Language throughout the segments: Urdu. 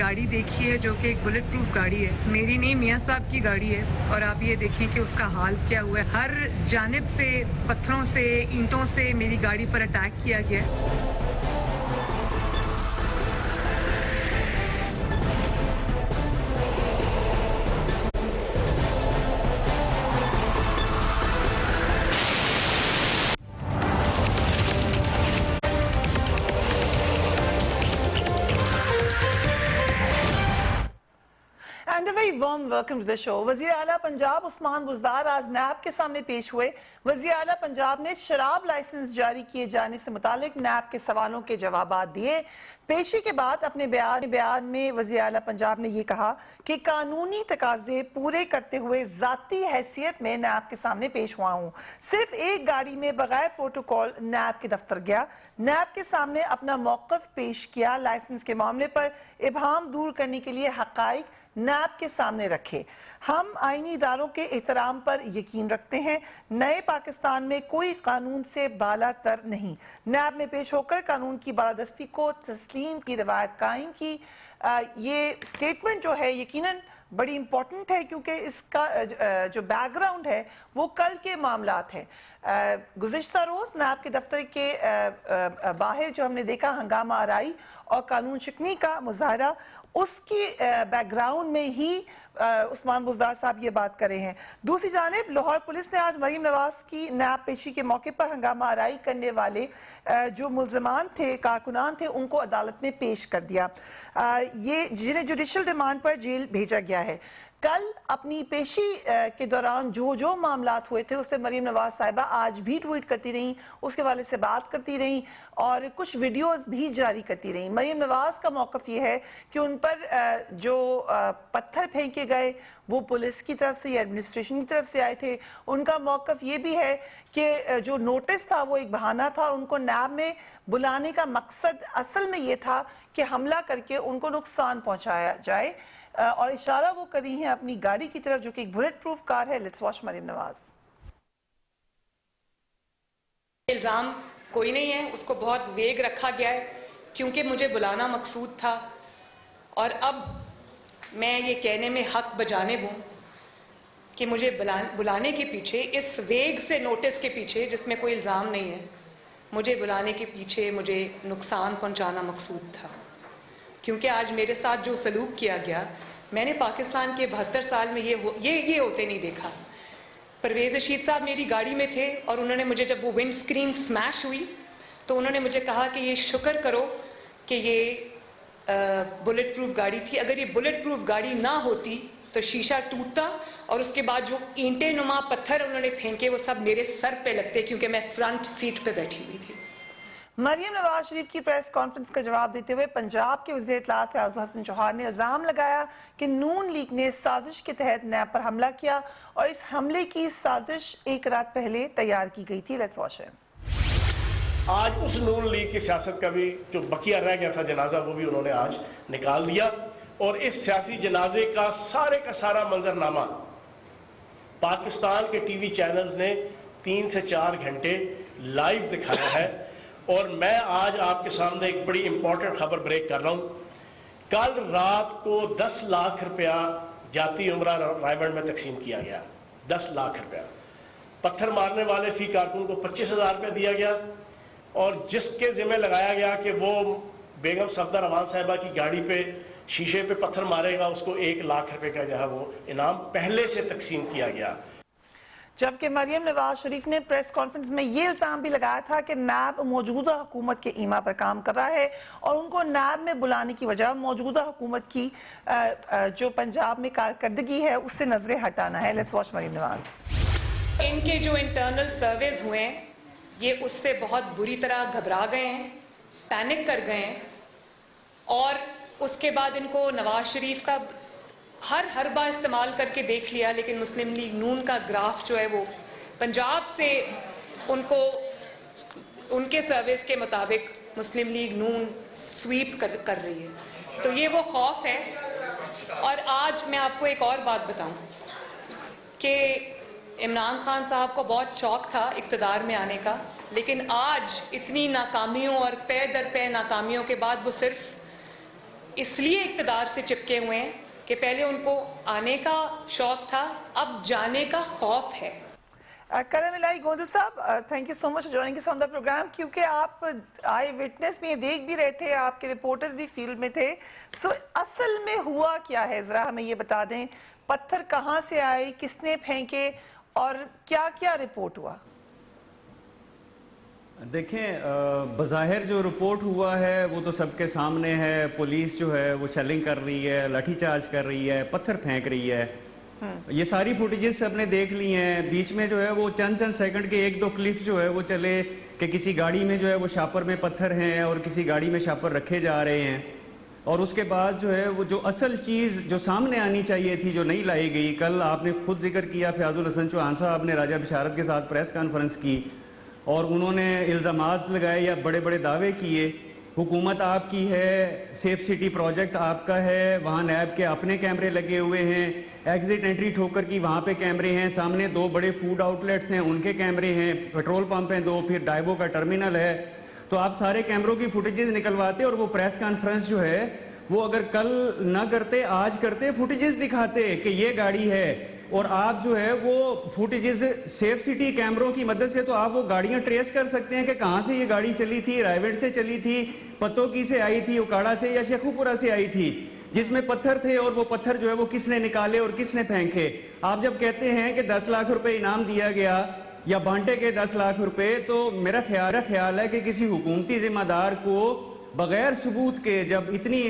گاڑی دیکھی ہے جو کہ ایک بلٹ پروف گاڑی ہے. میری نہیں, میاں صاحب کی گاڑی ہے, اور آپ یہ دیکھیں کہ اس کا حال کیا ہوا ہے. ہر جانب سے پتھروں سے, اینٹوں سے میری گاڑی پر اٹیک کیا گیا ہے. And a very warm welcome to the show. وزیر اعلیٰ پنجاب عثمان بزدار آج نیب کے سامنے پیش ہوئے. وزیر اعلیٰ پنجاب نے شراب لائسنس جاری کیے جانے سے متعلق نیب کے سوالوں کے جوابات دیے. پیشی کے بعد اپنے بیان میں وزیر اعلیٰ پنجاب نے یہ کہا کہ قانونی تقاضے پورے کرتے ہوئے ذاتی حیثیت میں نیب کے سامنے پیش ہوا ہوں. صرف ایک گاڑی میں بغیر پروٹوکول نیب کے دفتر گیا, نیب کے سامنے اپنا موقف پیش کیا, لائسنس کے معاملے پر ابہام دور کرنے کے لیے حقائق نیب کے سامنے رکھے. ہم آئینی اداروں کے احترام پر یقین رکھتے ہیں. نئے پاکستان میں کوئی قانون سے بالا تر نہیں. نیب میں پیش ہو کر قانون کی بالادستی کو تسلیم کی روایت قائم کی. یہ سٹیٹمنٹ جو ہے یقیناً بڑی امپورٹنٹ ہے, کیونکہ اس کا جو بیک گراؤنڈ ہے وہ کل کے معاملات ہیں. گزشتہ روز نیب کے دفتر کے باہر جو ہم نے دیکھا ہنگامہ آرائی اور قانون شکنی کا مظاہرہ, اس کی بیک گراؤنڈ میں ہی عثمان بزدار صاحب یہ بات کر رہے ہیں. دوسری جانب لاہور پولیس نے آج مریم نواز کی نیب پیشی کے موقع پر ہنگامہ آرائی کرنے والے جو ملزمان تھے, کارکنان تھے, ان کو عدالت میں پیش کر دیا. یہ جنہیں جوڈیشل ڈیمانڈ پر جیل بھیجا گیا ہے. کل اپنی پیشی کے دوران جو معاملات ہوئے تھے اس پہ مریم نواز صاحبہ آج بھی ٹویٹ کرتی رہیں, اس کے والے سے بات کرتی رہیں اور کچھ ویڈیوز بھی جاری کرتی رہیں. مریم نواز کا موقف یہ ہے کہ ان پر جو پتھر پھینکے گئے وہ پولیس کی طرف سے یا ایڈمنسٹریشن کی طرف سے آئے تھے. ان کا موقف یہ بھی ہے کہ جو نوٹس تھا وہ ایک بہانہ تھا, ان کو نیب میں بلانے کا مقصد اصل میں یہ تھا کہ حملہ کر کے ان کو نقصان پہنچایا جائے, اور اشارہ وہ کری ہیں اپنی گاڑی کی طرف جو کہ ایک بلٹ پروف کار ہے. Let's watch Maryam Nawaz. الزام کوئی نہیں ہے, اس کو بہت ویگ رکھا گیا ہے کیونکہ مجھے بلانا مقصود تھا, اور اب میں یہ کہنے میں حق بجانب ہوں کہ مجھے بلانے کے پیچھے, اس ویگ سے نوٹس کے پیچھے جس میں کوئی الزام نہیں ہے, مجھے بلانے کے پیچھے مجھے نقصان پہنچانا مقصود تھا. کیونکہ آج میرے ساتھ جو سلوک کیا گیا, میں نے پاکستان کے 72 سال میں یہ ہوتے نہیں دیکھا. پرویز رشید صاحب میری گاڑی میں تھے اور انہوں نے مجھے, جب وہ ونڈ سکرین سمیش ہوئی تو انہوں نے مجھے کہا کہ یہ شکر کرو کہ یہ بلٹ پروف گاڑی تھی, اگر یہ بلٹ پروف گاڑی نہ ہوتی تو شیشہ ٹوٹتا اور اس کے بعد جو اینٹیں نما پتھر انہوں نے پھینکے وہ سب میرے سر پہ لگتے, کیونکہ میں فرنٹ سیٹ پہ بیٹھی ہوئی تھی. مریم نواز شریف کی پریس کانفرنس کا جواب دیتے ہوئے پنجاب کے وزیر اطلاعات فیاض حسن چوہان نے الزام لگایا کہ نون لیگ نے سازش کے تحت نیب پر حملہ کیا, اور اس حملے کی سازش ایک رات پہلے تیار کی گئی تھی. Let's watch. آج اس نون لیگ کی سیاست کا بھی جو بقیہ رہ گیا تھا جنازہ, وہ بھی انہوں نے آج نکال دیا, اور اس سیاسی جنازے کا سارا منظرنامہ پاکستان کے ٹی وی چینلز نے 3 سے 4 گھنٹے لائیو دکھایا ہے. اور میں آج آپ کے سامنے ایک بڑی امپورٹنٹ خبر بریک کر رہا ہوں. کل رات کو 10 لاکھ روپیہ جاتی عمرہ رائے میں تقسیم کیا گیا. 10 لاکھ روپیہ. پتھر مارنے والے فی کارکن کو 25,000 روپیہ دیا گیا, اور جس کے ذمہ لگایا گیا کہ وہ بیگم صفدر روان صاحبہ کی گاڑی پہ شیشے پہ پتھر مارے گا, اس کو 1 لاکھ روپے کا جو ہے وہ انعام پہلے سے تقسیم کیا گیا. جبکہ مریم نواز شریف نے پریس کانفرنس میں یہ الزام بھی لگایا تھا کہ نیب موجودہ حکومت کے ایما پر کام کر رہا ہے, اور ان کو نیب میں بلانے کی وجہ موجودہ حکومت کی جو پنجاب میں کارکردگی ہے اس سے نظریں ہٹانا ہے. Let's watch Maryam Nawaz. ان کے جو انٹرنل سرویز ہوئے ہیں یہ اس سے بہت بری طرح گھبرا گئے ہیں, پینک کر گئے ہیں, اور اس کے بعد ان کو نواز شریف کا ہر حربہ استعمال کر کے دیکھ لیا, لیکن مسلم لیگ نون کا گراف جو ہے وہ پنجاب سے ان کو ان کے سروس کے مطابق مسلم لیگ نون سویپ کر رہی ہے. تو یہ وہ خوف ہے. اور آج میں آپ کو ایک اور بات بتاؤں کہ عمران خان صاحب کو بہت شوق تھا اقتدار میں آنے کا, لیکن آج اتنی ناکامیوں اور پے در پے ناکامیوں کے بعد وہ صرف اس لیے اقتدار سے چپکے ہوئے ہیں کہ پہلے ان کو آنے کا شوق تھا, اب جانے کا خوف ہے. کرم Elahi Gondal sahib, thank you so much joining us on the programme, کیونکہ آپ آئی وٹنس بھی دیکھ بھی رہے تھے, آپ کے رپورٹرز بھی فیلڈ میں تھے. سو اصل میں ہوا کیا ہے, ذرا ہمیں یہ بتا دیں, پتھر کہاں سے آئے, کس نے پھینکے, اور کیا کیا رپورٹ ہوا؟ دیکھیں, بظاہر جو رپورٹ ہوا ہے وہ تو سب کے سامنے ہے. پولیس جو ہے وہ شیلنگ کر رہی ہے, لاٹھی چارج کر رہی ہے, پتھر پھینک رہی ہے. یہ ساری فوٹیجز سب نے دیکھ لی ہیں. بیچ میں جو ہے وہ چند سیکنڈ کے 1-2 کلپ جو ہے وہ چلے کہ کسی گاڑی میں جو ہے وہ شاپر میں پتھر ہیں اور کسی گاڑی میں شاپر رکھے جا رہے ہیں. اور اس کے بعد جو ہے وہ جو اصل چیز جو سامنے آنی چاہیے تھی جو نہیں لائی گئی. کل آپ نے خود ذکر کیا, فیاض الحسن چوہان صاحب نے راجہ بشارت کے ساتھ پریس کانفرنس کی اور انہوں نے الزامات لگائے یا بڑے بڑے دعوے کیے. حکومت آپ کی ہے, سیف سٹی پروجیکٹ آپ کا ہے, وہاں نیب کے اپنے کیمرے لگے ہوئے ہیں, ایگزٹ انٹری ٹھوکر کی وہاں پہ کیمرے ہیں, سامنے 2 بڑے فوڈ آؤٹ لیٹس ہیں ان کے کیمرے ہیں, پیٹرول پمپ ہیں 2, پھر ڈائیوو کا ٹرمینل ہے. تو آپ سارے کیمروں کی فوٹیجز نکلواتے اور وہ پریس کانفرنس جو ہے وہ اگر کل نہ کرتے آج کرتے, فوٹیجز دکھاتے کہ یہ گاڑی ہے. اور آپ جو ہے وہ فوٹیجز سیف سٹی کیمروں کی مدد سے تو آپ وہ گاڑیاں ٹریس کر سکتے ہیں کہ کہاں سے یہ گاڑی چلی تھی, رائیوڈ سے چلی تھی, پتوکی سے آئی تھی, اکاڑا سے یا شیخوپورہ سے آئی تھی, جس میں پتھر تھے, اور وہ پتھر جو ہے وہ کس نے نکالے اور کس نے پھینکے. آپ جب کہتے ہیں کہ 10 لاکھ روپے انعام دیا گیا یا بانٹے کے 10 لاکھ روپے, تو میرا خیال ہے کہ کسی حکومتی ذمہ دار کو بغیر ثبوت کے, جب اتنی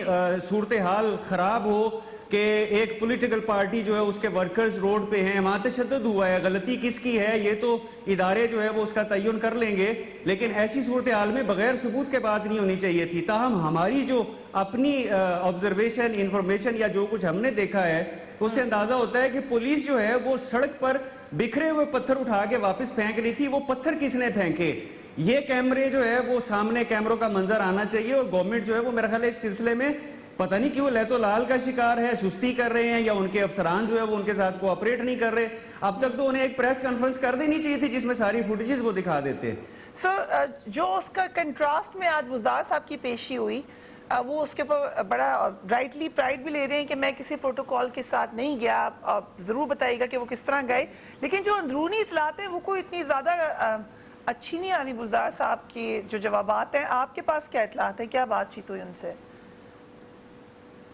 صورتحال خراب ہو کہ ایک پولیٹیکل پارٹی جو ہے اس کے ورکرز روڈ پہ ہیں, وہاں تشدد ہوا ہے, غلطی کس کی ہے یہ تو ادارے جو ہے وہ اس کا تعین کر لیں گے, لیکن ایسی صورتحال میں بغیر ثبوت کے بات نہیں ہونی چاہیے تھی. تاہم ہماری جو اپنی آبزرویشن, انفارمیشن یا جو کچھ ہم نے دیکھا ہے اس سے اندازہ ہوتا ہے کہ پولیس جو ہے وہ سڑک پر بکھرے ہوئے پتھر اٹھا کے واپس پھینک رہی تھی. وہ پتھر کس نے پھینکے, یہ کیمرے جو ہے وہ سامنے کیمروں کا منظر آنا چاہیے. اور گورنمنٹ جو ہے وہ میرا خیال ہے اس سلسلے میں پتہ نہیں کیوں لہت و لال کا شکار ہے, سستی کر رہے ہیں, یا ان کے افسران جو ہے وہ ان کے ساتھ کوآپریٹ نہیں کر رہے. اب تک تو انہیں ایک پریس کانفرنس کر دینی چاہیے تھی جس میں ساری فوٹیجز وہ دکھا دیتے. سو جو اس کا کنٹراسٹ میں آج بزدار صاحب کی پیشی ہوئی, وہ اس کے اوپر بڑا رائٹلی پرائڈ بھی لے رہے ہیں کہ میں کسی پروٹوکول کے ساتھ نہیں گیا. آپ ضرور بتائیے گا کہ وہ کس طرح گئے, لیکن جو اندرونی اطلاعات ہیں وہ کوئی اتنی زیادہ اچھی نہیں آ رہی. بزدار صاحب کی جو جوابات ہیں, آپ کے پاس کیا اطلاعات ہیں, کیا بات چیت ہوئی ان سے؟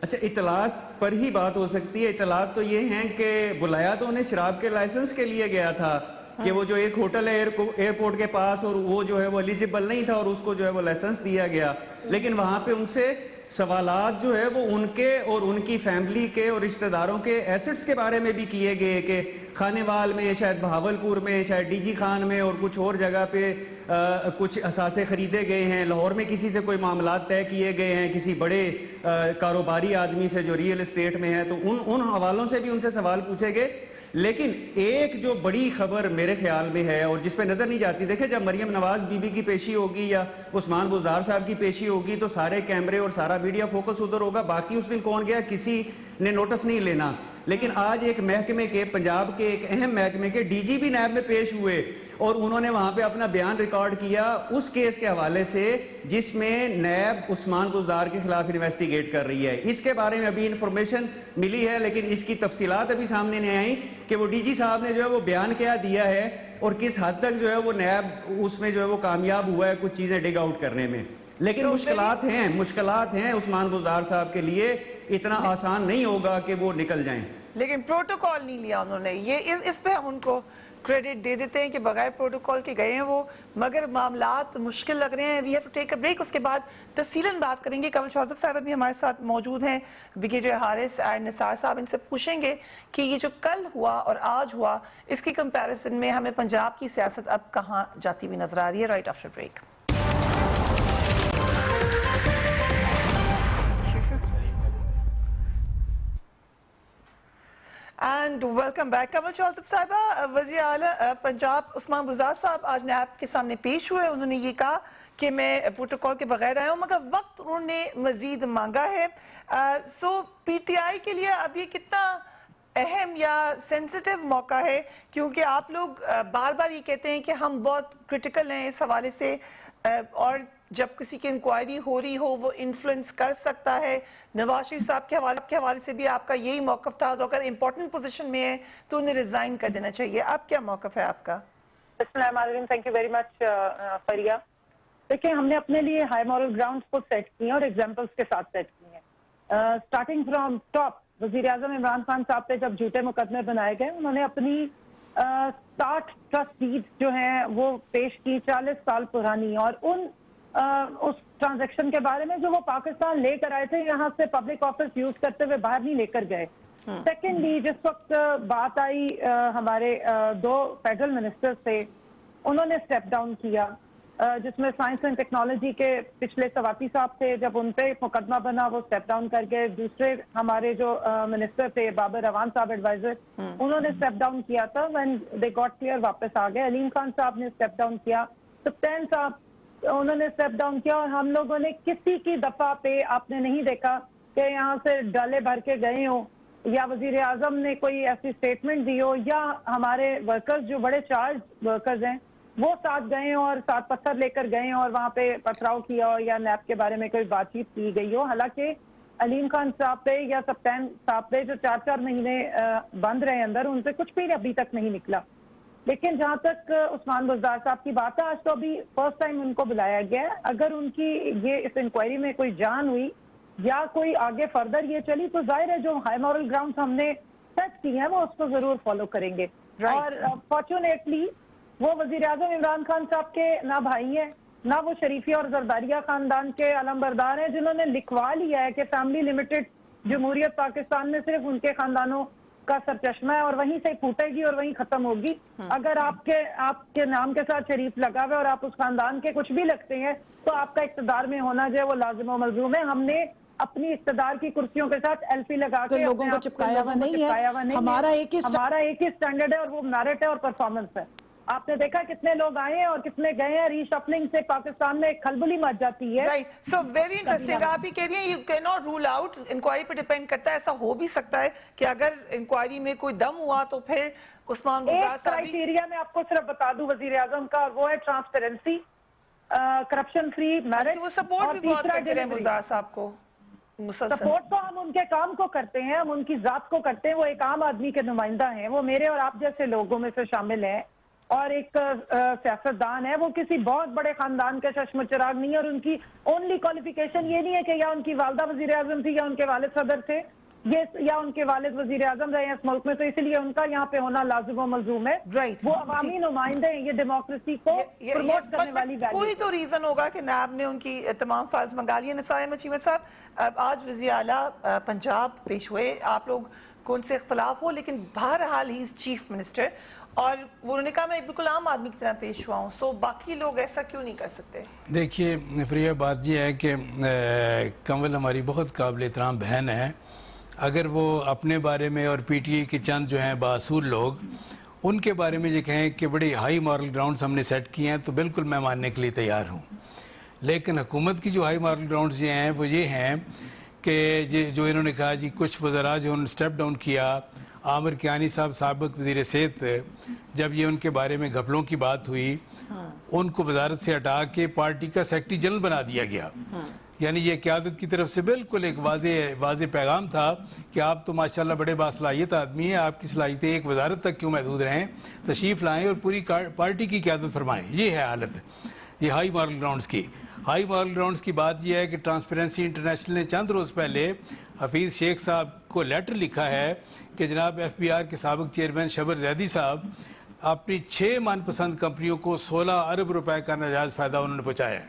اچھا, اطلاعات پر ہی بات ہو سکتی ہے. اطلاعات تو یہ ہیں کہ بلایا تو انہیں شراب کے لائسنس کے لیے گیا تھا کہ وہ جو ایک ہوٹل ہے ایئرپورٹ کے پاس, اور وہ جو ہے وہ ایلیجیبل نہیں تھا اور اس کو جو ہے وہ لائسنس دیا گیا. لیکن وہاں پہ ان سے سوالات جو ہے وہ ان کے اور ان کی فیملی کے اور رشتہ داروں کے ایسٹس کے بارے میں بھی کیے گئے کہ خانیوال میں, شاید بہاولپور میں, شاید ڈی جی خان میں اور کچھ اور جگہ پہ کچھ اثاثے خریدے گئے ہیں. لاہور میں کسی سے کوئی معاملات طے کیے گئے ہیں کسی بڑے کاروباری آدمی سے جو ریئل اسٹیٹ میں ہے, تو ان حوالوں سے بھی ان سے سوال پوچھے گئے. لیکن ایک جو بڑی خبر میرے خیال میں ہے اور جس پہ نظر نہیں جاتی, دیکھیں جب مریم نواز بی بی کی پیشی ہوگی یا عثمان بزدار صاحب کی پیشی ہوگی تو سارے کیمرے اور سارا میڈیا فوکس ادھر ہوگا, باقی اس دن کون گیا کسی نے نوٹس نہیں لینا. لیکن آج ایک محکمے کے, پنجاب کے ایک اہم محکمے کے ڈی جی بھی نیب میں پیش ہوئے اور انہوں نے وہاں پہ اپنا بیان ریکارڈ کیا اس کیس کے حوالے سے جس میں نیب عثمان بزدار کے خلاف انویسٹیگیٹ کر رہی ہے. اس کے بارے میں ابھی انفارمیشن ملی ہے لیکن اس کی تفصیلات ابھی سامنے نہیں آئیں کہ وہ ڈی جی صاحب نے جو ہے وہ بیان کیا دیا ہے اور کس حد تک جو ہے وہ نیب اس میں جو ہے وہ کامیاب ہوا ہے کچھ چیزیں ڈگ آؤٹ کرنے میں. لیکن مشکلات ہیں عثمان بزدار صاحب کے لیے, اتنا آسان نہیں ہوگا کہ وہ نکل جائیں. لیکن پروٹوکول نہیں لیا انہوں نے, یہ اس پہ ہم ان کو کریڈٹ دے دیتے ہیں کہ بغیر پروٹوکول کے گئے ہیں وہ, مگر معاملات مشکل لگ رہے ہیں. We have to take a break, اس کے بعد تفصیلاً بات کریں گے. کنول شوزف صاحب ابھی ہمارے ساتھ موجود ہیں, بریگیڈیئر حارث اینڈ نثار صاحب, ان سے پوچھیں گے کہ یہ جو کل ہوا اور آج ہوا اس کی کمپیریزن میں ہمیں پنجاب کی سیاست اب کہاں جاتی ہوئی نظر آ رہی ہے. Right after break. And welcome back. Kanwal Shauzab صاحبہ, وزیر اعلیٰ پنجاب عثمان بزدار صاحب آج نیب کے سامنے پیش ہوئے. انہوں نے یہ کہا کہ میں پروٹوکول کے بغیر آیا ہوں, مگر وقت انہوں نے مزید مانگا ہے. سو پی ٹی آئی کے لیے اب یہ کتنا اہم یا سینسٹیو موقع ہے, کیونکہ آپ لوگ بار بار یہ کہتے ہیں کہ ہم بہت کرٹیکل ہیں اس حوالے سے, اور جب کسی کی انکوائری ہو رہی ہو وہ انفلوئنس کر سکتا ہے. نواز شریف صاحب کے حوالے سے بھی آپ کا یہی موقف تھا, تو اگر امپورٹنٹ پوزیشن میں ہے تو انہیں ریزائن کر دینا چاہیے. اب کیا موقف ہے آپ کا؟ بسم اللہ الرحمن الرحیم. تھینک یو ویری مچ فریہ. دیکھیں, ہم نے اپنے لیے ہائی مورل گراؤنڈز کو سیٹ کیے ہیں اور ایگزامپلس کے ساتھ سیٹ کیے ہیں. اسٹارٹنگ فرام ٹاپ, وزیر اعظم عمران خان صاحب پہ جب جھوٹے مقدمے بنائے گئے, انہوں نے اپنی 60 ٹرسٹ ڈیڈز جو ہیں وہ پیش کی 40 سال پرانی, اور اس ٹرانزیکشن کے بارے میں جو وہ پاکستان لے کر آئے تھے یہاں سے پبلک آفس یوز کرتے ہوئے باہر نہیں لے کر گئے. سیکنڈلی, جس وقت بات آئی ہمارے 2 فیڈرل منسٹرز تھے, انہوں نے اسٹیپ ڈاؤن کیا, جس میں سائنس اینڈ ٹیکنالوجی کے پچھلے سواتی صاحب تھے, جب ان پہ مقدمہ بنا وہ اسٹیپ ڈاؤن کر گئے. دوسرے ہمارے جو منسٹر تھے بابر روان صاحب ایڈوائزر, انہوں نے اسٹیپ ڈاؤن کیا تھا. وین دے گاٹ کلیئر واپس آ گئے. علیم خان صاحب نے اسٹیپ ڈاؤن کیا, سپتین صاحب انہوں نے اسٹیپ ڈاؤن کیا, اور ہم لوگوں نے کسی کی دفعہ پہ آپ نے نہیں دیکھا کہ یہاں سے ڈالے بھر کے گئے ہوں, یا وزیر اعظم نے کوئی ایسی اسٹیٹمنٹ دی ہو, یا ہمارے ورکرز جو بڑے چارج ورکرز ہیں وہ ساتھ گئے ہوں اور ساتھ پتھر لے کر گئے ہوں اور وہاں پہ پتھراؤ کیا ہو, یا نیب کے بارے میں کوئی بات چیت کی گئی ہو. حالانکہ علیم خان صاحب پہ یا سپتین صاحب پہ جو 4 مہینے بند رہے اندر, ان سے کچھ بھی ابھی تک نہیں نکلا. لیکن جہاں تک عثمان بزدار صاحب کی بات ہے, آج تو ابھی فرسٹ ٹائم ان کو بلایا گیا ہے. اگر ان کی یہ اس انکوائری میں کوئی جان ہوئی یا کوئی آگے فردر یہ چلی, تو ظاہر ہے جو ہائی مورل گراؤنڈز ہم نے سیٹ کی ہیں وہ اس کو ضرور فالو کریں گے. اور فارچونیٹلی وہ وزیر اعظم عمران خان صاحب کے نہ بھائی ہیں, نہ وہ شریفیہ اور زرداریہ خاندان کے علم بردار ہیں, جنہوں نے لکھوا لیا ہے کہ فیملی لمیٹڈ جمہوریت پاکستان میں صرف ان کے خاندانوں کا سرچشمہ ہے اور وہیں سے پھوٹے گی اور وہیں ختم ہوگی. اگر آپ کے نام کے ساتھ شریف لگا ہوا اور آپ اس خاندان کے کچھ بھی لگتے ہیں تو آپ کا اقتدار میں ہونا جو ہے وہ لازم و ملزوم ہے. ہم نے اپنی اقتدار کی کرسیوں کے ساتھ ایلفی لگا کے لوگوں کو چپکایا ہوا نہیں ہے. ہمارا ایک ہی اسٹینڈرڈ ہے اور وہ میرٹ ہے اور پرفارمنس ہے. آپ نے دیکھا کتنے لوگ آئے ہیں اور کتنے گئے ہیں. ری شفلنگ سے پاکستان میں ایک کھلبلی مچ جاتی ہے. So very interesting. آپ ہی کہہ رہی ہیں یو کی ناٹ رول آؤٹ, انکوائری پہ ڈیپینڈ کرتا ہے. ایسا ہو بھی سکتا ہے کہ اگر انکوائری میں کوئی دم ہوا تو پھر عثمان بزدار ایک کرائٹیریا میں آپ کو صرف بتا دوں وزیر اعظم کا, وہ ہے ٹرانسپیرنسی, کرپشن فری, میرٹ. وہ سپورٹ بھی بہت کرتے ہیں بزدار صاحب کو. سپورٹ تو ہم ان کے کام کو کرتے ہیں, ہم ان کی ذات کو کرتے ہیں. وہ ایک عام آدمی کے نمائندہ ہیں, وہ میرے اور آپ جیسے لوگوں میں سے شامل ہیں, اور ایک سیاستدان ہے. وہ کسی بہت بڑے خاندان کے چشم چراغ نہیں ہے, اور ان کی اونلی کوالیفیکیشن یہ نہیں ہے کہ یا ان کی والدہ وزیر اعظم تھی یا ان کے والد صدر تھے یا ان کے والد وزیر اعظم رہے ہیں اس ملک میں, تو اس لیے ان کا یہاں پہ ہونا لازم و ملزوم ہے. وہ عوامی نمائندے ہیں, یہ ڈیموکریسی کو پروموٹ کرنے والی ویلیو. کوئی تو ریزن ہوگا کہ نیب نے ان کی تمام فائلز منگا لی ہیں. نثار احمد چیمہ صاحب, آج وزیر اعلیٰ پنجاب پیش ہوئے, آپ لوگ کو ان سے اختلاف ہو, لیکن بہرحال ہی از چیف منسٹر, اور انہوں نے کہا میں بالکل عام آدمی کی طرح پیش ہوا ہوں. سو باقی لوگ ایسا کیوں نہیں کر سکتے؟ دیکھیے فریہ, بات یہ ہے کہ کنول ہماری بہت قابل احترام بہن ہے. اگر وہ اپنے بارے میں اور پی ٹی آئی کے چند جو ہیں باصول لوگ ان کے بارے میں یہ کہیں کہ بڑی ہائی مورل گراؤنڈز ہم نے سیٹ کیے ہیں, تو بالکل میں ماننے کے لیے تیار ہوں. لیکن حکومت کی جو ہائی مورل گراؤنڈز یہ ہیں وہ یہ ہیں کہ جو انہوں نے کہا جی کچھ وزراء جو انہوں نے اسٹیپ ڈاؤن کیا, عامر کیانی صاحب سابق وزیر صحت, جب یہ ان کے بارے میں گھپلوں کی بات ہوئی ان کو وزارت سے ہٹا کے پارٹی کا سیکرٹری جنرل بنا دیا گیا. یعنی یہ قیادت کی طرف سے بالکل ایک واضح پیغام تھا کہ آپ تو ماشاءاللہ بڑے باصلاحیت آدمی ہیں, آپ کی صلاحیتیں ایک وزارت تک کیوں محدود رہیں, تشریف لائیں اور پوری پارٹی کی قیادت فرمائیں. یہ ہے حالت یہ ہائی مورل گراؤنڈز کی. ہائی مورل گراؤنڈز کی بات یہ ہے کہ ٹرانسپیرنسی انٹرنیشنل نے چند روز پہلے حفیظ شیخ صاحب کو لیٹر لکھا ہے کہ جناب ایف بی آر کے سابق چیئرمین شبر زیدی صاحب اپنی 6 من پسند کمپنیوں کو 16 ارب روپے کا ناجائز فائدہ انہوں نے پہنچایا ہے.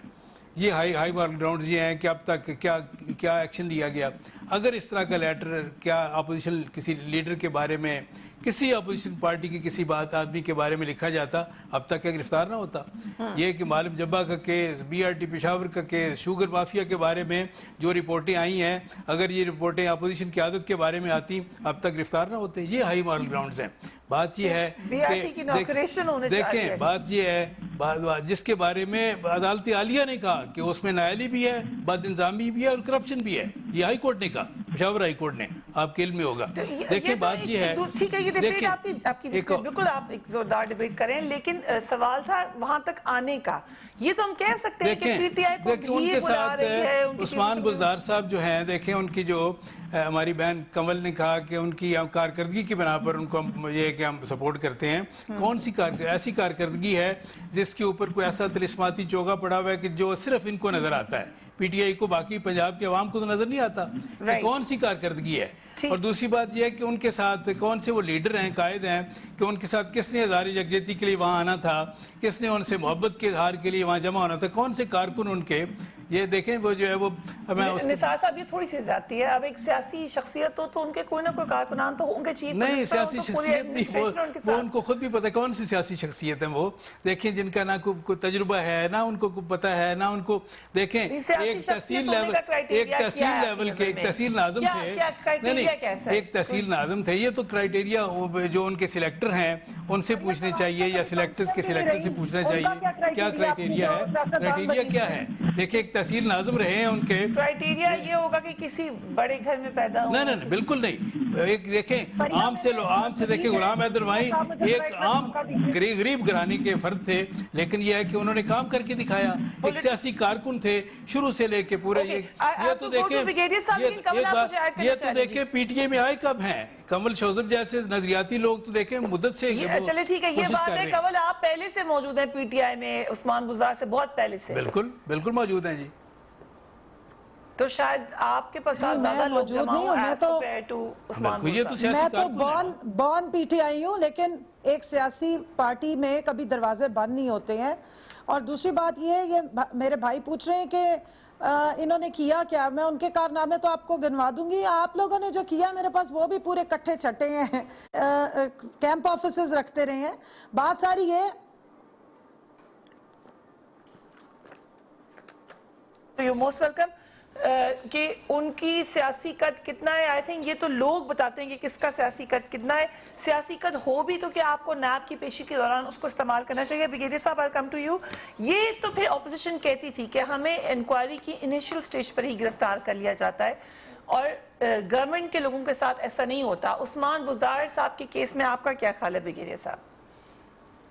یہ ہائی مورل گراؤنڈز یہ ہیں کہ اب تک کیا ایکشن لیا گیا. اگر اس طرح کا لیٹر کیا اپوزیشن کسی لیڈر کے بارے میں, کسی اپوزیشن پارٹی کے کسی آدمی کے بارے میں لکھا جاتا, اب تک کیا گرفتار نہ ہوتا. یہ کہ معلم جبہ کا case, B R T Peshawar کا کیس, شوگر مافیا کے بارے میں جو رپورٹیں آئی ہیں, اگر یہ رپورٹیں اپوزیشن کی عادت کے بارے میں آتی اب تک گرفتار نہ ہوتے. یہ ہائی مورل گراؤنڈز ہیں. بات یہ ہے کہ دیکھیں, بات یہ ہے جس کے بارے میں عدالت عالیہ نے کہا کہ اس میں نااہلی بھی ہے, بد انظامی بھی ہے اور کرپشن بھی ہے. یہ ہائی کورٹ نے کہا، پشاور ہائی کورٹ نے، آپ کے علم میں ہوگا. دیکھیں بات یہ ہے، ٹھیک ہے یہ ڈیبیٹ آپ کی بالکل آپ ایک زوردار ڈیبیٹ کریں، لیکن سوال تھا وہاں تک آنے کا. یہ تو ہم کہہ سکتے ہیں کہ پی ٹی آئی کو ان کے ساتھ بھی عثمان بزدار صاحب جو ہیں، دیکھیں ان کی جو ہماری بہن کنول نے کہا کہ ان کی کارکردگی کی بنا پر ان کو یہ کہ ہم سپورٹ کرتے ہیں. کون سی ایسی کارکردگی ہے جس کے اوپر کوئی ایسا طلسماتی چوگا پڑا ہوا ہے کہ جو صرف ان کو نظر آتا ہے، پی ٹی آئی کو، باقی پنجاب کے عوام کو تو نظر نہیں آتا؟ کون سی کارکردگی ہے؟ اور دوسری بات یہ ہے کہ ان کے ساتھ کون سے وہ لیڈر ہیں، قائد ہیں، کہ ان کے ساتھ کس نے ہزار یکجہتی کے لیے وہاں آنا تھا، کس نے ان سے محبت کے اظہار کے لیے وہاں جمع ہونا تھا، کون سے کارکن ان کے. یہ دیکھیں وہ جو ہے وہ نثار صاحب یہ تھوڑی سی زیادتی ہے. اب ایک سیاسی شخصیت ہو تو ان کے کوئی نہ کوئی کارکنان تو ہوں گے، چیف نہیں سیاسی شخصیت نہیں، وہ ان کو خود بھی پتہ کون سی سیاسی شخصیت ہیں وہ. دیکھیں جن کا نہ کوئی تجربہ ہے، نہ ان کو پتہ ہے، نہ ان کو. دیکھیں ایک تحصیل لیول کے ایک تحصیل ناظم تھے، نہیں ایک تحصیل ناظم تھے. یہ تو کرائیٹیریا جو ان کے سلیکٹر ہیں ان سے پوچھنے چاہیے، یا سلیکٹرز کے سلیکٹر سے پوچھنا چاہیے کیا کرائیٹیریا ہے. کرائیٹیریا کیا ہے؟ دیکھیں ایک تحصیل ناظم رہے ہیں ان کے. کرائیٹیریا یہ ہوگا کہ کسی بڑے گھر میں پیدا ہو. نہیں بالکل نہیں. ایک دیکھیں عام سے دیکھیں غلام حیدر مائی ایک عام غریب گھرانے کے فرد تھے، لیکن یہ ہے کہ انہوں نے کام کر کے دکھایا. ایک سیاسی کارکن تھے شروع سے لے کے پورے. یہ تو دیکھیں پی ٹی اے میں آئے کب ہیں؟ کمل شوذب جیسے نظریاتی لوگ تو دیکھیں مدت سے. چلے ٹھیک ہے، یہ بات ہے کمل آپ پہلے سے موجود ہیں پی ٹی آئی میں، عثمان بزدار سے بہت پہلے سے. بالکل موجود ہیں جی. تو شاید آپ کے پاس زیادہ لوگ جمع ہوں as compare to Usman Buzdar. میں تو بون پی ٹی آئی ہوں، لیکن ایک سیاسی پارٹی میں کبھی دروازے بند نہیں ہوتے ہیں. اور دوسری بات یہ میرے بھائی پوچھ رہے ہیں کہ انہوں نے کیا کیا. میں ان کے کارنامے تو آپ کو گنوا دوں گی. آپ لوگوں نے جو کیا میرے پاس وہ بھی پورے کٹھے چھٹے ہیں. کیمپ آفیسز رکھتے رہے ہیں. بات ساری یہ یو موسٹ ویلکم کہ ان کی سیاسی قد کتنا ہے. آئی تھنک یہ تو لوگ بتاتے ہیں کہ کس کا سیاسی قد کتنا ہے. سیاسی قد ہو بھی تو کہ آپ کو نیب کی پیشی کے دوران اس کو استعمال کرنا چاہیے. بریگیڈیئر صاحب آئی کم ٹو یو. یہ تو پھر اپوزیشن کہتی تھی کہ ہمیں انکوائری کی انیشیل سٹیج پر ہی گرفتار کر لیا جاتا ہے اور گورنمنٹ کے لوگوں کے ساتھ ایسا نہیں ہوتا. عثمان بزدار صاحب کے کیس میں آپ کا کیا خیال ہے بریگیڈیئر صاحب؟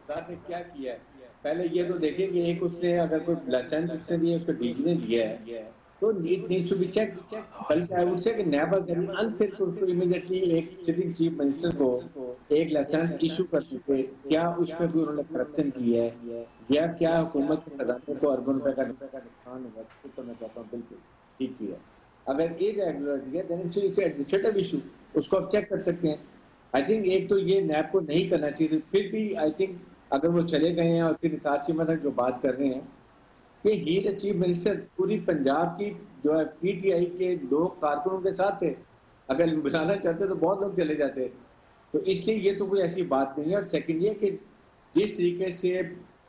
صاحب نے کیا کیا ہے؟ پہلے یہ تو دیکھیں کہ ایک اس نے اگر کوئی لائسنس اس نے دیا، اس کو ڈی جی نے دیا ہے تو needs to be checked. بلکہ I would say کہ نیب اگر unfair کو immediately ایک sitting چیف منسٹر کو ایک لائسنس ایشو کر چکے، کیا اس میں بھی انہوں نے کرپشن کی ہے یا کیا حکومت کے خزانے کو اربوں روپے کا نقصان ہوا؟ تو میں کہتا ہوں بالکل ٹھیک کیا. اگر irregularity ہے then it's an administrative issue، اس کو آپ چیک کر سکتے ہیں. I think ایک تو یہ نیب کو نہیں کرنا چاہیے. پھر بھی I think اگر وہ چلے گئے ہیں اور پھر نثار چیمہ جو بات کر رہے ہیں کہ ہی دا چیف منسٹر پوری پنجاب کی جو ہے پی ٹی آئی کے لوگ کارکنوں کے ساتھ تھے. اگر بلانا چاہتے تو بہت لوگ چلے جاتے. تو اس لیے یہ تو کوئی ایسی بات نہیں ہے. اور سیکنڈ یہ کہ جس طریقے سے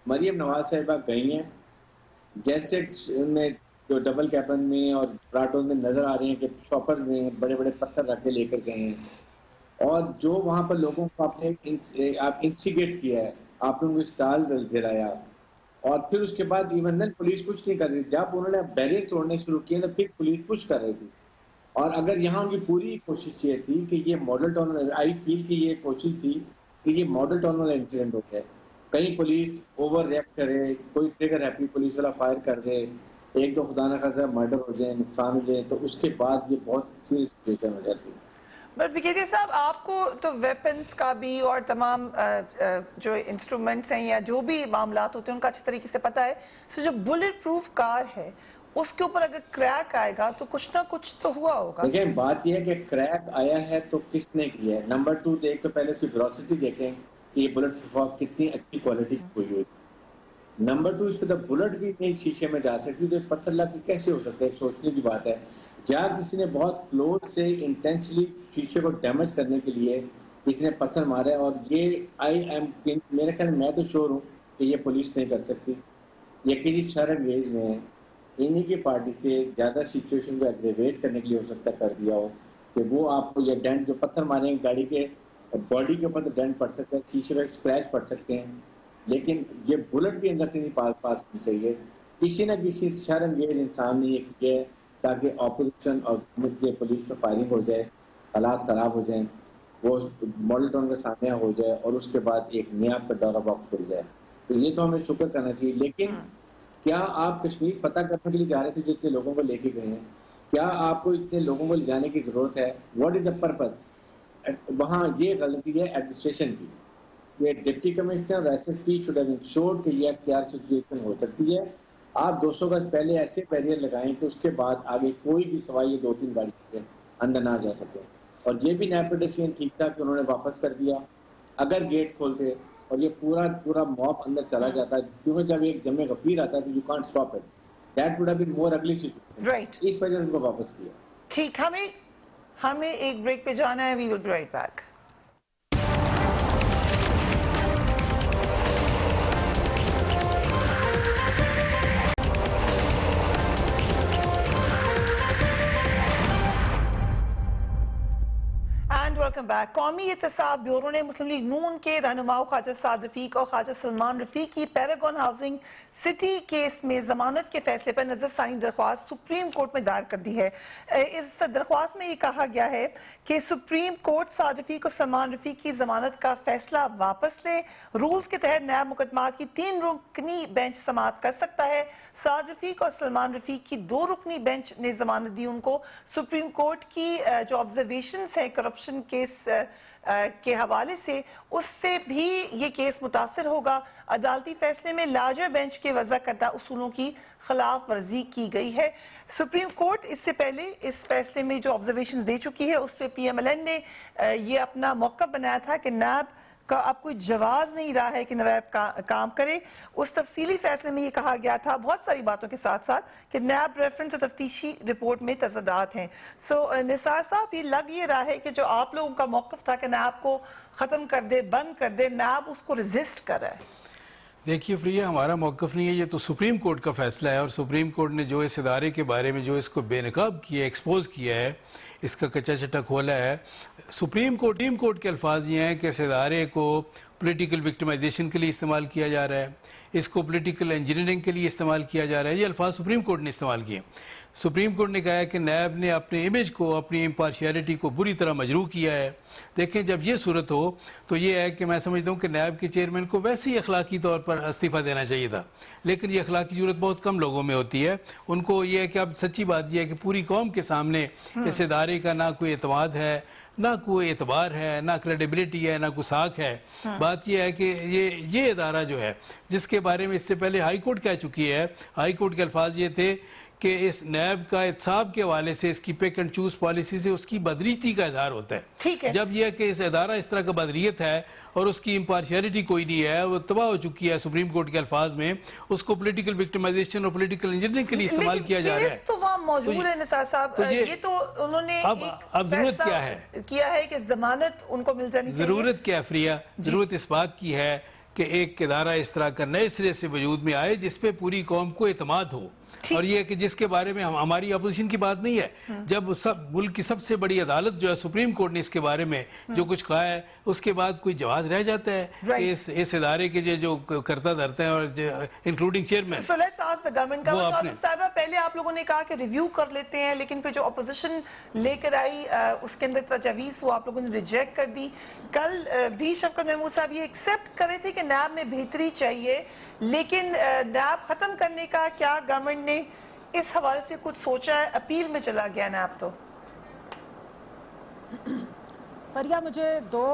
مریم نواز صاحبہ گئی ہیں، جیسے میں جو ڈبل کیبن میں اور پراٹوں میں نظر آ رہے ہیں کہ شاپر میں بڑے بڑے پتھر رکھ کے لے کر گئے ہیں، اور جو وہاں پر لوگوں کو آپ نے انسٹیگیٹ کیا ہے، آپ نے ان کو اسٹال دلایا، اور پھر اس کے بعد ایون دین پولیس کچھ نہیں کر رہی. جب انہوں نے بیریئر توڑنے شروع کیے تو پھر پولیس پش کر رہی تھی. اور اگر یہاں ان کی پوری کوشش یہ تھی کہ یہ ماڈل ٹاؤن، آئی فیل کی یہ کوشش تھی کہ یہ ماڈل ٹاؤن والا انسیڈنٹ ہو جائے، کہیں پولیس اوور ریئیکٹ کرے، کوئی ٹریگر ہیپی پولیس والا فائر کر دے، ایک دو خدا نخواستہ مرڈر ہو جائے، نقصان ہو جائے، تو اس کے بعد یہ بہت سیریس سچویشن ہو جاتی ہے. بٹ بریگیڈیئر صاحب آپ کو تو ویپنز کا بھی اور تمام جو انسٹرومنٹس ہیں یا جو بھی معاملات ہوتے ہیں ان کا اچھی طریقے سے پتہ ہے. سو جو بلٹ پروف کار ہے اس کے اوپر اگر کریک آئے گا تو کچھ نہ کچھ تو ہوا ہوگا. دیکھیں بات یہ ہے کہ کریک آیا ہے تو کس نے کیا ہے. نمبر 2 ایک تو پہلے اس کی ویلوسٹی دیکھیں کہ یہ بلٹ پروف کتنی اچھی کوالٹی کی ہوئی ہوئی. نمبر 2 اس پہ تو بلٹ بھی نہیں شیشے میں جا سکتی تو پتھر لگ کے کیسے ہو سکتا ہے؟ سوچنے کی بات ہے. جہاں کسی نے بہت کلوز سے انٹینشلی شیشے کو ڈیمیج کرنے کے لیے کسی نے پتھر مارا ہے. اور یہ میرے خیال میں تو شور ہوں کہ یہ پولیس نہیں کر سکتی. یہ کسی شرانگیز نے انہی کی پارٹی سے زیادہ سچویشن کو ایگریویٹ کرنے کے لیے ہو سکتا کر دیا ہو کہ وہ آپ کو یہ ڈینٹ جو پتھر مارے ہیں گاڑی کے باڈی کے اوپر تو ڈینٹ پڑ سکتا ہے، شیشے پہ اسکریچ پڑ سکتے ہیں، لیکن یہ بلٹ بھی اندر سے نہیں پاس ہونی چاہیے. کسی نہ کسی شرانگیز انسان نے یہ تاکہ اپوزیشن اور پولیس میں فائرنگ ہو جائے، حالات خراب ہو جائیں، وہ ماڈل ٹاؤن کا سامنے ہو جائے اور اس کے بعد ایک نیا پڈورا باکس کھل جائے. تو یہ تو ہمیں شکر کرنا چاہیے. لیکن کیا آپ کشمیر فتح کرنے کے لیے جا رہے تھے جو اتنے لوگوں کو لے کے گئے ہیں؟ کیا آپ کو اتنے لوگوں کو لے جانے کی ضرورت ہے؟ What is the purpose? وہاں یہ غلطی ہے ایڈمنسٹریشن کی. یہ ڈپٹی کمشنر اور S S P should have ensured کہ یہ اختیار سچویشن ہو سکتی ہے. آپ 200 گز پہلے ایسے بیریئر لگائیں کہ اس کے بعد آگے کوئی بھی سوائے 2-3 گاڑی کے اندر نہ جا سکے. اور یہ بھی نیب کا ڈیسیژن ٹھیک تھا کہ انہوں نے واپس کر دیا. اگر گیٹ کھولتے اور یہ پورا موب اندر چلا جاتا ہے، کیونکہ جب ایک جمع غفیر آتا ہے تو you can't stop it. That would have been more ugly situation. Right, اس وجہ سے ان کو واپس کیا. ٹھیک، ہمیں ایک بریک پہ جانا ہے. We will be right back. Welcome back. قومی احتساب بیورو نے مسلم لیگ نون کے رہنماؤں خواجہ سعد رفیق اور خواجہ سلمان رفیق کی پیراگون ہاؤسنگ سٹی کیس میں ضمانت کے فیصلے پر نظر ثانی درخواست سپریم کورٹ میں دائر کر دی ہے. اس درخواست میں یہ کہا گیا ہے کہ سپریم کورٹ سعد رفیق اور سلمان رفیق کی ضمانت کا فیصلہ واپس لے. رولز کے تحت نیب مقدمات کی 3 رکنی بینچ سماعت کر سکتا ہے. سعد رفیق اور سلمان رفیق کی 2 رکنی بینچ نے ضمانت دی ان کو. سپریم کورٹ کی جو آبزرویشنز ہیں کرپشن کیس کے حوالے سے، اس سے بھی یہ کیس متاثر ہوگا. عدالتی فیصلے میں لارجر بینچ کے وضع کردہ اصولوں کی خلاف ورزی کی گئی ہے. سپریم کورٹ اس سے پہلے اس فیصلے میں جو آبزرویشنز دے چکی ہے، اس پہ پی ایم ایل این نے یہ اپنا موقف بنایا تھا کہ نیب کا اب کوئی جواز نہیں رہا ہے کہ نیب کام کرے. اس تفصیلی فیصلے میں یہ کہا گیا تھا بہت ساری باتوں کے ساتھ ساتھ کہ نیب ریفرنس اور تفتیشی رپورٹ میں تضادات ہیں. نثار صاحب، یہ لگ یہ رہا ہے کہ جو آپ لوگوں کا موقف تھا کہ نیب کو ختم کر دے، بند کر دے، نیب اس کو ریزسٹ کر رہا ہے. دیکھیے فریہ، ہمارا موقف نہیں ہے، یہ تو سپریم کورٹ کا فیصلہ ہے. اور سپریم کورٹ نے جو اس ادارے کے بارے میں جو اس کو بے نقاب کیا ہے، ایکسپوز کیا ہے، اس کا کچا چٹا کھولا ہے. سپریم کورٹ کے الفاظ یہ ہیں کہ اس ادارے کو پولیٹیکل وکٹمائزیشن کے لیے استعمال کیا جا رہا ہے، اس کو پولیٹیکل انجینئرنگ کے لیے استعمال کیا جا رہا ہے. یہ الفاظ سپریم کورٹ نے استعمال کیے. سپریم کورٹ نے کہا ہے کہ نیب نے اپنے امیج کو، اپنی امپارشیلٹی کو بری طرح مجروح کیا ہے. دیکھیں، جب یہ صورت ہو تو یہ ہے کہ میں سمجھتا ہوں کہ نیب کے چیئرمین کو ویسے ہی اخلاقی طور پر استعفیٰ دینا چاہیے تھا. لیکن یہ اخلاقی ضرورت بہت کم لوگوں میں ہوتی ہے. ان کو یہ ہے کہ اب سچی بات یہ ہے کہ پوری قوم کے سامنے اس ادارے کا نہ کوئی اعتماد ہے، نہ کوئی اعتبار ہے، نہ کریڈیبلٹی ہے، نہ کوئی ساکھ ہے. بات یہ ہے کہ یہ ادارہ جو ہے، جس کے بارے میں اس سے پہلے ہائی کورٹ کہہ چکی ہے، ہائی کورٹ کے الفاظ یہ تھے کہ اس نیب کا احتساب کے حوالے سے، اس کی پیک اینڈ چوز پالیسی سے اس کی بدریتی کا اظہار ہوتا ہے. ٹھیک ہے. جب یہ کہ اس ادارہ اس طرح کا بدریت ہے اور اس کی امپارشیلٹی کوئی نہیں ہے، وہ تباہ ہو چکی ہے سپریم کورٹ کے الفاظ میں، اس کو پولیٹیکل وکٹمائزیشن اور پولیٹیکل انجینئرنگ کے لیے استعمال کیا جا رہا ہے. لیکن کیس تو وہاں موجود ہے نثار صاحب. یہ تو انہوں نے اب ضرورت کیا ہے کیا ہے کہ ضمانت ان کو مل جانی چاہیے. ضرورت کیا ہے فریہ؟ ضرورت اس بات کی ہے کہ ایک ادارہ اس طرح کا نئے سرے سے وجود میں آئے جس پہ پوری قوم کو اعتماد ہو. اور یہ کہ جس کے بارے میں ہماری اپوزیشن کی بات نہیں ہے. جب ملک کی سب سے بڑی عدالت جو ہے سپریم کورٹ نے اس کے بارے میں جو کچھ کہا ہے، اس کے بعد کوئی جواز رہ جاتا ہے کہ اس ادارے کے جو کرتا دھرتے ہیں اور including chairman. So let's ask the government. Governor صاحبہ، پہلے آپ لوگوں نے کہا کہ ریویو کر لیتے ہیں، لیکن پھر جو اپوزیشن لے کر آئی اس کے اندر تجاویز وہ آپ لوگوں نے ریجیکٹ کر دی. کل بھی شفقت محمود صاحب یہ ایکسیپٹ کر رہے تھے کہ نیب میں بہتری چاہیے، لیکن نیب ختم کرنے کا کیا گورنمنٹ نے اس حوالے سے کچھ سوچا ہے؟ اپیل میں چلا گیا نیب تو. فریہ، مجھے 2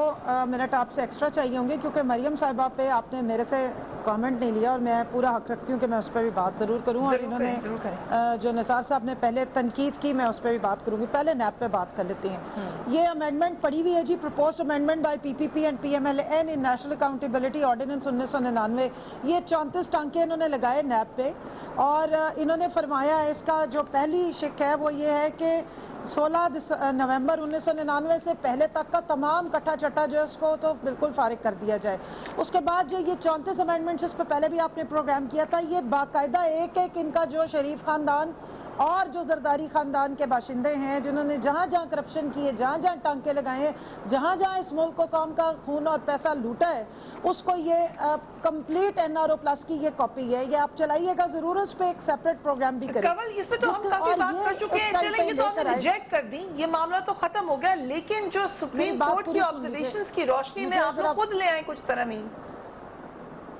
منٹ آپ سے ایکسٹرا چاہیے ہوں گے، کیونکہ مریم صاحبہ پہ آپ نے میرے سے کامنٹ نہیں لیا اور میں پورا حق رکھتی ہوں کہ میں اس پہ بھی بات ضرور کروں. اور انہوں نے جو نثار صاحب نے پہلے تنقید کی، میں اس پہ بھی بات کروں گی. پہلے نیب پہ بات کر لیتے ہیں. یہ امینڈمنٹ پڑی ہوئی ہے جی، proposed amendment by P P P and P M L N in national accountability ordinance 1999. یہ 34 ٹانکے انہوں نے لگائے نیب پہ، اور انہوں نے فرمایا اس کا جو پہلی شک ہے وہ یہ ہے کہ 16 نومبر 1999 سے پہلے تک کا تمام کٹھا چٹا جو اس کو تو بالکل فارغ کر دیا جائے. اس کے بعد جو یہ 34 امینڈمنٹس اس پہ پہلے بھی آپ نے پروگرام کیا تھا، یہ باقاعدہ ایک ان کا جو شریف خاندان اور جو زرداری خاندان کے باشندے ہیں جنہوں نے جہاں جہاں کرپشن کی ہے, جہاں جہاں ٹانکے لگائے ہیں, جہاں جہاں اس ملک کو قوم کا خون اور پیسہ لوٹا ہے, اس کو یہ کمپلیٹ NRO+ کی یہ کاپی ہے. یہ آپ چلائیے گا ضرور, اس پہ ایک سیپریٹ پروگرام بھی کریں. کنول اس پہ تو ہم کافی بات کر چکے ہیں, چلیں یہ تو ہم نے ریجیکٹ کر دی, یہ معاملہ تو ختم ہو گیا, لیکن جو سپریم کورٹ کی آبزرویشنز کی روشنی میں آپ لوگ خود لے آئیں کچھ ترامیم.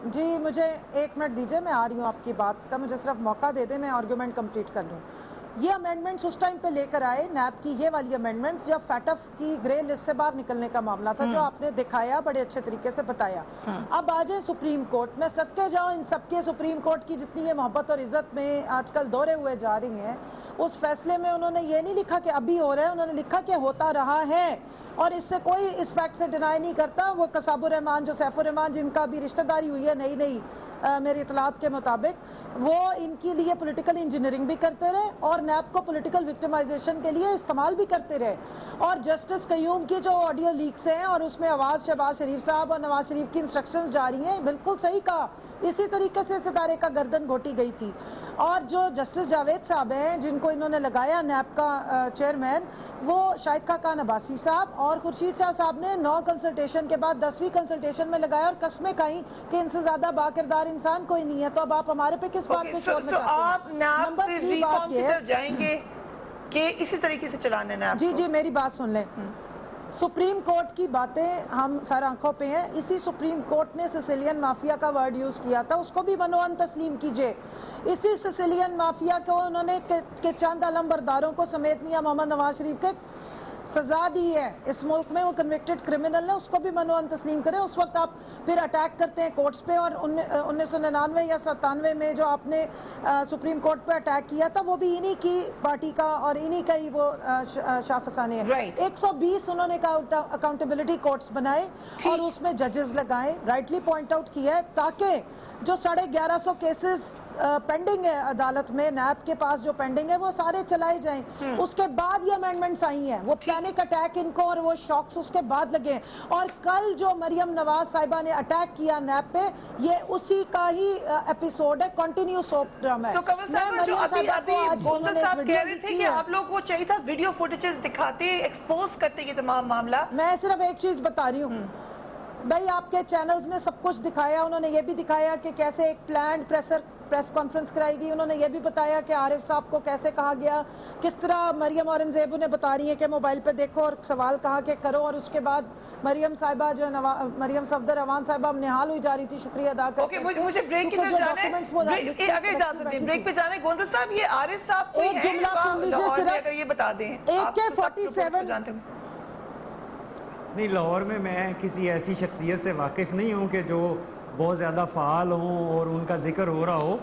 جی مجھے 1 منٹ دیجئے, میں آ رہی ہوں آپ کی بات کا, مجھے صرف موقع دے دیں, میں آرگومنٹ کمپلیٹ کر لوں. یہ امینڈمنٹس اس ٹائم پہ لے کر آئے نیب کی, یہ والی امینڈمنٹس جب فیٹف کی گرے لسٹ سے باہر نکلنے کا معاملہ تھا, جو آپ نے دکھایا, بڑے اچھے طریقے سے بتایا. اب آ جائیں سپریم کورٹ, میں صدقے جاؤں ان سب کے سپریم کورٹ کی جتنی یہ محبت اور عزت میں آج کل دورے ہوئے جا رہی ہیں, اس فیصلے میں انہوں نے یہ نہیں لکھا کہ ابھی ہو رہا ہے, انہوں نے لکھا کہ ہوتا رہا ہے, اور اس سے کوئی اس فیکٹ سے ڈینائی نہیں کرتا. وہ قصاب الرحمان, جو سیف الرحمان, جن کا بھی رشتہ داری ہوئی ہے نئی میری اطلاعات کے مطابق, وہ ان کے لیے پولیٹیکل انجینئرنگ بھی کرتے رہے اور نیب کو پولیٹیکل وکٹمائزیشن کے لیے استعمال بھی کرتے رہے. اور جسٹس قیوم کی جو آڈیو لیکس ہیں اور اس میں آواز شہباز شریف صاحب اور نواز شریف کی انسٹرکشنز جاری ہیں, بالکل صحیح کہا, اسی طریقے سے اس ادارے کا گردن گھوٹی گئی تھی. اور جو جسٹس جاوید صاحب ہیں جن کو انہوں نے لگایا نیب کا چیئرمین, وہ شاہد خاقان عباسی صاحب اور خورشید شاہ صاحب نے 9 کنسلٹیشن کے بعد 10ویں کنسلٹیشن میں لگایا اور قسمیں کھائیں کہ ان سے زیادہ باکردار انسان کوئی نہیں ہے. تو اب آپ ہمارے پہ کس بات پہ شور مچاتے ہیں؟ آپ نیب ریفارم کی طرف جائیں گے کہ اسی طریقے سے چلانے نیب کو؟ جی میری بات سن لیں. سپریم کورٹ کی باتیں ہم سر آنکھوں پہ ہیں. اسی سپریم کورٹ نے سسیلین مافیا کا ورڈ یوز کیا تھا, اس کو بھی منوان تسلیم کیجئے. اسی سسیلین مافیا کو انہوں نے کہ چند علمبرداروں کو سمیت میاں محمد نواز شریف کے سزا دی ہے اس ملک میں, وہ کنوکٹڈ کرمنل ہے, اس کو بھی منوان تسلیم کریں. اس وقت آپ پھر اٹیک کرتے ہیں کورٹس پہ, اور 1999 یا 97 میں جو آپ نے سپریم کورٹ پہ اٹیک کیا تھا وہ بھی انہی کی پارٹی کا اور انہی کا ہی وہ شاخسانے ہیں. 120 انہوں نے اکاؤنٹیبلٹی کورٹس بنائے اور اس میں ججز لگائے, رائٹلی پوائنٹ آؤٹ کیا ہے, تاکہ جو 1150 کیسز پینڈنگ ہے عدالت میں, نیب کے پاس جو پینڈنگ ہے, وہ سارے چلائے جائیں. اس کے بعد یہ امینڈمنٹس آئی ہیں, وہ پینک اٹیک ان کو اور وہ شاکس اس کے بعد لگے ہیں. اور کل جو مریم نواز صاحبہ نے اٹیک کیا نیب پہ, یہ اسی کا ہی ایپیسوڈ ہے, کنٹینیو سوپ ڈرامہ ہے. سو کنول صاحب, جو ابھی گوندل صاحب کہہ رہے تھے کہ آپ لوگ کو چاہیے تھا ویڈیو فوٹیجز دکھاتے, ایکسپوز کرتے یہ تمام معاملہ. میں صرف ایک چیز بتا رہی ہوں بھائی, آپ کے چینلز نے سب کچھ دکھایا, انہوں نے یہ بھی دکھایا کہ کیسے ایک پلانڈ پریس کانفرنس کرائی گئی, انہوں نے یہ بھی بتایا کہ عارف صاحب کو کیسے کہا گیا, کس طرح مریم اورنگزیب انہیں بتا رہی ہیں کہ موبائل پہ دیکھو اور سوال کہا کہ کرو, اور اس کے بعد مریم صاحبہ جو مریم صفدر روان صاحبہ نہال ہوئی جا رہی تھی شکریہ ادا کرتے ہیں. مجھے بریک کی طرف جانا ہے, اگر اجازت دیں بریک پہ جانا ہے. گوندل صاحب, یہ عارف صاحب کوئی ایک جملہ سن لیجیے صرف, اگر یہ بتا دیں. AK-47 نہیں, لاہور میں کسی ایسی شخصیت سے واقف نہیں ہوں کہ جو بہت زیادہ فعال ہوں اور ان کا ذکر ہو رہا ہو.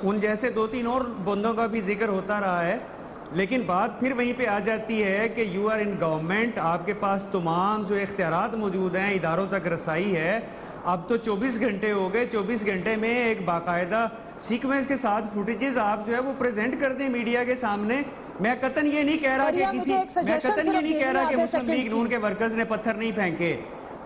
ان جیسے 2-3 اور بندوں کا بھی ذکر ہوتا رہا ہے, لیکن بات پھر وہیں پہ آ جاتی ہے کہ یو آر ان گورنمنٹ, آپ کے پاس تمام جو اختیارات موجود ہیں, اداروں تک رسائی ہے. اب تو 24 گھنٹے ہو گئے, 24 گھنٹے میں ایک باقاعدہ سیکوینس کے ساتھ فوٹیجز آپ جو ہے وہ پریزنٹ کر دیں میڈیا کے سامنے. میں قطعاً یہ نہیں کہہ رہا کہ مسلم لیگ نون کے ورکرز نے پتھر نہیں پھینکے.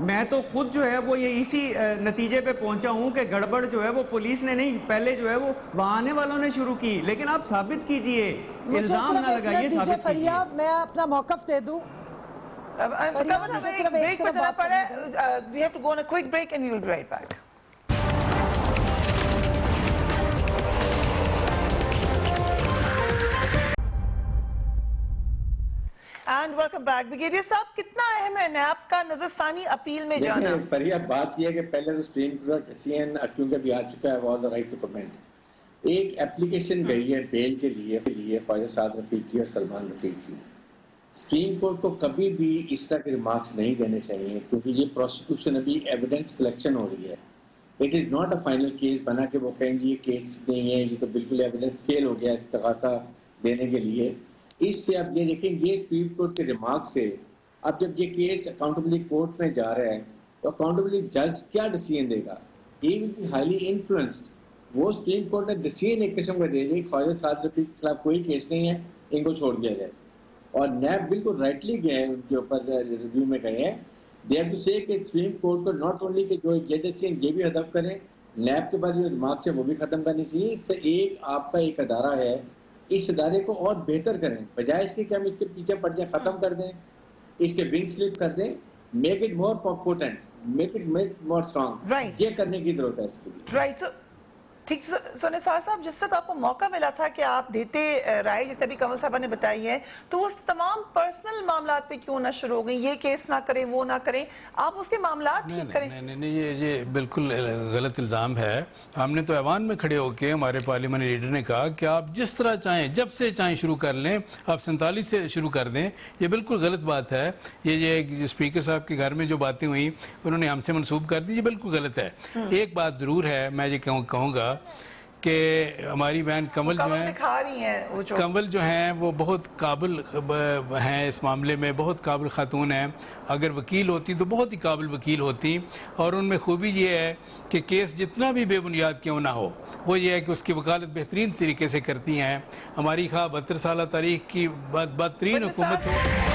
میں تو خود جو ہے وہ یہ اسی نتیجے پہ پہنچا ہوں کہ گڑبڑ جو ہے وہ پولیس نے نہیں, پہلے جو ہے وہ وہاں آنے والوں نے شروع کی. لیکن آپ ثابت کیجئے, الزام نہ لگائیے, ثابت کیجئے. میں اپنا موقف دے دوں. بریک پہ جانا پڑا ہے. We have to go on a quick break and we will be right back. And welcome back. Brigadier صاحب, کتنا اہم ہے نیب کا نظر ثانی اپیل میں جانا؟ فریہ, بات یہ ہے کہ پہلے تو سپریم کورٹ ڈیسیژن کیونکہ بھی آ چکا ہے, was the right to comment. ایک اپلیکیشن گئی ہے بیل کے لیے خواجہ سعد رفیق کی اور سلمان رفیق کی. سپریم کورٹ کو کبھی بھی اس طرح کے ریمارکس نہیں دینے چاہیے, کیونکہ یہ پروسیکیوشن ابھی ایویڈنس کلیکشن ہو رہی ہے. It is not a final case بنا کہ وہ کہیں جی یہ کیس نہیں ہے, یہ تو بالکل ایویڈنس فیل ہو گیا استغاثہ دینے کے لیے. اس سے اب یہ دیکھیں, یہ سپریم کورٹ کے ریمارک سے اب جب یہ کیس اکاؤنٹیبلٹی کورٹ میں جا رہا ہے تو اکاؤنٹیبلٹی جج کیا ڈیسیژن دے گا؟ He will be highly influenced. وہ سپریم کورٹ نے ڈیسیژن ایک قسم کا دے دی, خواجہ سعد رفیق کے خلاف کوئی کیس نہیں ہے, ان کو چھوڑ دیا جائے. اور نیب بالکل رائٹلی گئے ہیں, ان کے اوپر ریویو میں گئے ہیں. دے ہیو ٹو سے کہ سپریم کورٹ کو ناٹ اونلی کہ جو یہ ڈیسیژن یہ بھی ہدف کریں, نیب کے بعد جو ریمارکس ہے وہ بھی ختم کرنی چاہیے. ایک آپ کا ایک ادارہ ہے اس ادارے کو اور بہتر کریں, بجائے اس کے کہ ہم اس کے پیچھے پڑ جائیں, ختم کر دیں, اس کے ونگ سلپ کر دیں, make it more potent, make more strong. Right. یہ کرنے کی ضرورت ہے اس کے لیے. رائٹ. ٹھیک, سو نثار صاحب, جس وقت آپ کو موقع ملا تھا کہ آپ دیتے رائے, جیسے ابھی کنول صاحبہ نے بتائی ہے, تو وہ تمام پرسنل معاملات پہ کیوں نہ شروع ہو گئی, یہ کیس نہ کریں, وہ نہ کریں, آپ اس کے معاملات ٹھیک کریں. نہیں, یہ بالکل غلط الزام ہے. ہم نے تو ایوان میں کھڑے ہو کے ہمارے پارلیمنٹ لیڈر نے کہا کہ آپ جس طرح چاہیں, جب سے چاہیں شروع کر لیں, آپ 47 سے شروع کر دیں. یہ بالکل غلط بات ہے. یہ اسپیکر صاحب کے گھر میں جو باتیں ہوئیں انہوں نے ہم سے منسوب کر دی, یہ بالکل غلط ہے. ایک بات ضرور ہے, میں یہ کہوں گا کہ ہماری بہن کنول جو ہیں وہ بہت قابل ہیں اس معاملے میں, بہت قابل خاتون ہیں. اگر وکیل ہوتی تو بہت ہی قابل وکیل ہوتی, اور ان میں خوبی یہ ہے کہ کیس جتنا بھی بے بنیاد کیوں نہ ہو, وہ یہ ہے کہ اس کی وکالت بہترین طریقے سے کرتی ہیں. ہماری خواہ 72 سالہ تاریخ کی بدترین حکومت ہو.